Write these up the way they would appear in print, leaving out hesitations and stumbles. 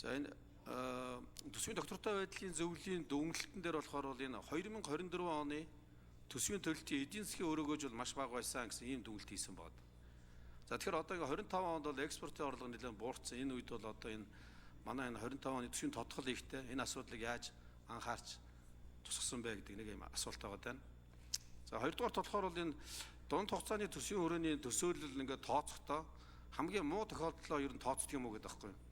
За энэ төсвийн доктортой байдлын зөвлөлийн дүгнэлтэн дээр болохоор бол энэ 2024 оны төсвийн төлөлтийн эдийн засгийн өрөөгөөж бол маш бага байсан гэсэн ийм дүгнэлт хийсэн байна. За тэгэхээр одоо 25 онд бол экспортын орлого нэлээд буурсан. Энэ үед бол одоо энэ манай энэ 25 оны төсвийн тодтгол ихтэй энэ асуудлыг яаж анхаарч тусгасан бэ гэдэг нэг юм асуулт байгаа даа. За хоёрдугаар болохоор бол энэ дунд хугацааны төсвийн хүрээний төсөөлөл ингээд тооцохдоо хамгийн муу тохиолдлоо ер нь тооцдог юм уу гэдэг байхгүй юу?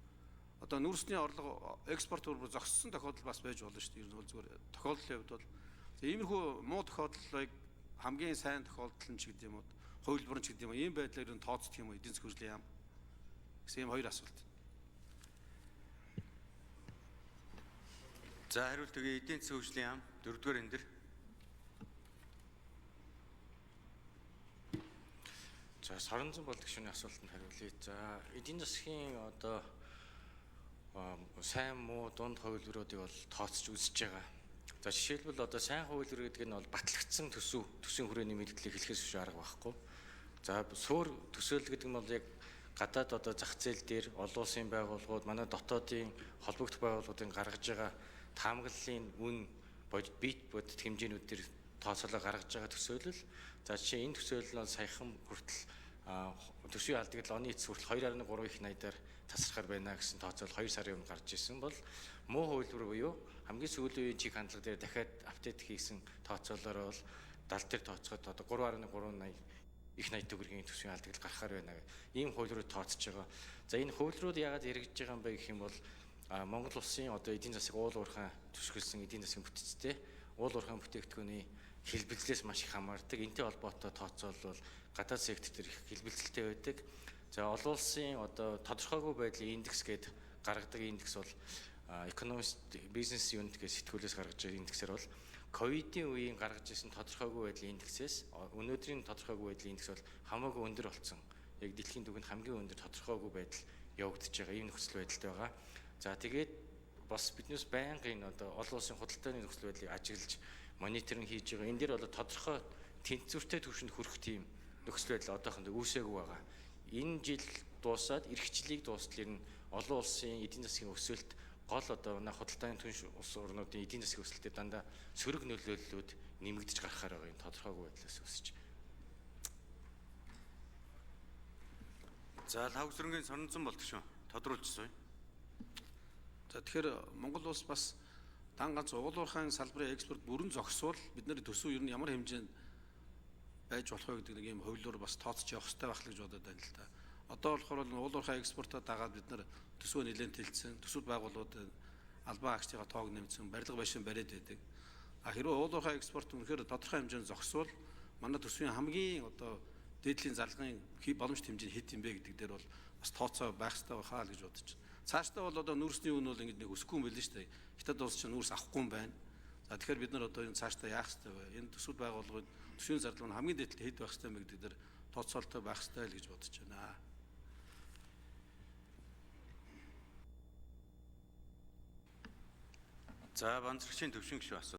Одоо нүүрсний орлого экспорт бүр зогссон тохиолдол бас байж болно шүү дээ. Ер нь бол зүгээр тохиолдлын хувьд бол иймэрхүү муу тохиолдлыг хамгийн сайн тохиолдол нь ч гэдэг юм уу, хувилбар нь ч гэдэг юм уу, ийм байдлаар ер нь тооцдог юм уу эдийн засгийн хөгжлийн яам гэсэн ийм хоёр асуулт. За хариулт өгье. Эдийн засгийн хөгжлийн яам 4-р эндэр. За Соронзон болдог шүний асуултанд хариулъя. За эдийн засгийн одоо сайн муу дунд хувилбаруудыг бол тооцож үзэж байгаа. За жишээлбэл одоо сайн хувилбар гэдэг нь бол батлагдсан төсвийн хүрээний мэдээллийг хэлэхээс биш арга байхгүй. За суур төсөөлөл гэдэг нь бол яг гадаад одоо зах зээл дээр олон улсын байгууллагууд манай дотоодын холбогдох байгууллагуудын гаргаж байгаа таамаглалын үн бит бодит хэмжээнүүдээр тооцоолоо гаргаж байгаа төсөөлөл. За жишээ энэ төсөөлөл нь саяхан хүртэл төсвийн алдагдлал оны эцэс хүртэл 2.3 их найдаар тасрахаар байна гэсэн тооцоол 2 сарын өмнө гарч ирсэн бол муу хувилбар буюу хамгийн сүүлийн үеийн чиг хандлага дээр дахиад апдейт хийсэн тооцоолоор бол 70 дээр тооцоход одоо 3.380 их найд төгрөгийн төсвийн алдагдлал гарахаар байна гэх ийм хувилбарууд тооцож байгаа. За энэ хувилбарууд яагаад яригдж байгаа юм бэ гэх юм бол Монгол улсын одоо эдийн засаг уул уурхай төсвөлсөн эдийн засгийн бүтцтэй уул уурхай бүтээгдэхүүний хэлбэлзлээс маш их хамаардаг. Энтэй холбоотой тооцоол бол гадаад сектор төр их хэлбэлзэлтэй байдаг. За олон улсын одоо тодорхойгүй байдлын индекс гээд гаргадаг индекс бол Economist Business Unit гэх сэтгүүлээс гаргаж байгаа индексээр бол ковидын үеийн гаргаж ирсэн тодорхойгүй байдлын индексээс өнөөдрийн тодорхойгүй байдлын индекс бол хамаагүй өндөр болсон. Яг дэлхийн түвшинд хамгийн өндөр тодорхойгүй байдал явагдаж байгаа ийм нөхцөл байдалтай байгаа. За тэгээд бас биднээс байнгын одоо олон улсын худалдааны нөхцөл байдлыг ажиглаж мониторинг хийж байгаа. Энэ дээр бол тодорхой тэнцвэртэй түвшинд хүрэх тийм нөхцөл байдал одоохондоо үүсээгүй байгаа. Энэ жил дуусаад эх жилийг дуустал нь олон улсын эдийн засгийн өсөлт гол одоо манай худалдааны түнш улс орнуудын эдийн засгийн өсөлтөд дандаа сөрөг нөлөөллүүд нэмэгдэж гарахаар байгаа юм тодорхойгүй байдлаас үүсэж. За лав зүрэнгийн Соронзон болдог шүү. Тодруулчихсан. За тэгэхээр Монгол улс бас дан ганц уул уурхайн салбарын экспорт бүрэн зогсвол бид нэр төсөв ер нь ямар хэмжээнд байж болох вэ гэдэг нэг юм хувилбар бас тооцож явах хэрэгтэй байх гэж бодоод байна л да. Одоо болохоор уул уурхай экспортоо дагаад бид нар төсвөө нэлээд тэлцсэн, төсвүүд байгууллагууд албан хаагчдын тоог нэмсэн, барилга байшин бариад байдаг. Хэрвээ уул уурхай экспорт үнэхээр тодорхой хэмжээнд зогсвол манай төсвийн хамгийн одоо дээдлийн зарлагын боломжит хэмжээ хэд юм бэ гэдэг дээр бол бас тооцоо байх хэрэгтэй байхаа л гэж бодож байна. Цаашдаа бол одоо нүүрсний үн бол ингэ нэг өсөхгүй юм байл л шүү дээ. Хятад улс чинь нүүрс авахгүй юм байна. За тэгэхээр бид нар одоо энэ цаашдаа яах хэрэгтэй вэ? Энэ төсвүүд байгууллагын төсвийн зарлал нь хамгийн дээдлээ хэд байх хэрэгтэй юм бэ гэдэг дээр тооцоолтой байх хэрэгтэй л гэж бодож байна. За банзрагчийн төвшин гişүү асуу.